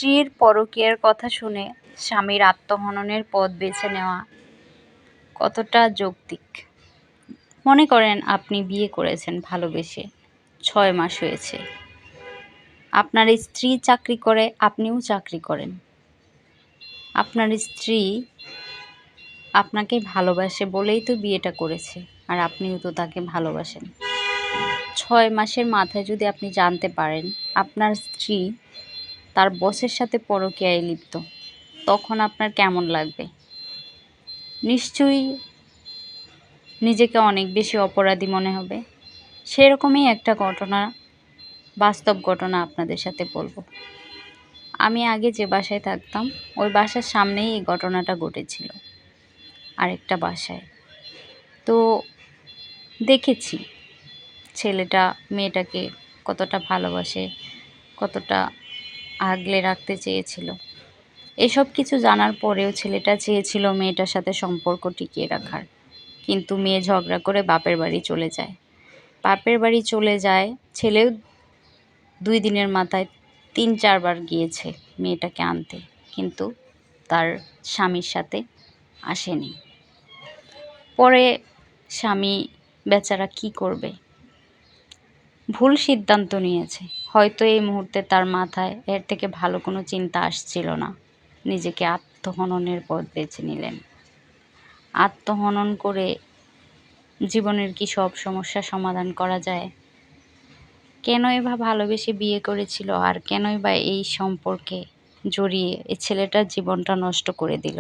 স্ত্রীর পরকীয়ার কথা শুনে স্বামীর আত্মহননের পথ বেছে নেওয়া কতটা যৌক্তিক? মনে করেন আপনি বিয়ে করেছেন ভালোবেসে, ৬ মাস হয়েছে। আপনার স্ত্রী চাকরি করে, আপনিও চাকরি করেন। আপনার স্ত্রী আপনাকে ভালোবাসে বলেই তো বিয়েটা করেছে, আর আপনিও তো তাকে ভালোবাসেন। ৬ মাসের মাথায় যদি আপনি জানতে পারেন আপনার স্ত্রী তার বসের সাথে পরকীয়ায় লিপ্ত, তখন আপনার কেমন লাগবে? নিশ্চয়ই নিজেকে অনেক বেশি অপরাধী মনে হবে। সেরকমই একটা ঘটনা, বাস্তব ঘটনা আপনাদের সাথে বলবো। আমি আগে যে বাসায় থাকতাম ওই বাসার সামনেই এই ঘটনাটা ঘটেছিল, আরেকটা বাসায়। তো দেখেছি ছেলেটা মেয়েটাকে কতটা ভালোবাসে, কতটা আগলে রাখতে চেয়েছিল। এসব কিছু জানার পরেও ছেলেটা চেয়েছিল মেয়েটার সাথে সম্পর্ক টিকিয়ে রাখার, কিন্তু মেয়ে ঝগড়া করে বাপের বাড়ি চলে যায়। বাপের বাড়ি চলে যায়, ছেলেও 2 দিনের মাথায় 3-4 বার গিয়েছে মেয়েটাকে আনতে, কিন্তু তার স্বামীর সাথে আসেনি। পরে স্বামী বেচারা কি করবে? ভুল সিদ্ধান্ত নিয়েছে। হয়তো এই মুহূর্তে তার মাথায় এর থেকে ভালো কোনো চিন্তা আসছিল না। নিজেকে আত্মহননের পথ বেছে নিলেন। আত্মহনন করে জীবনের কি সব সমস্যার সমাধান করা যায়? কেনই বা ভালোবেসে বিয়ে করেছিল, আর কেনই বা এই সম্পর্কে জড়িয়ে এই ছেলেটার জীবনটা নষ্ট করে দিল?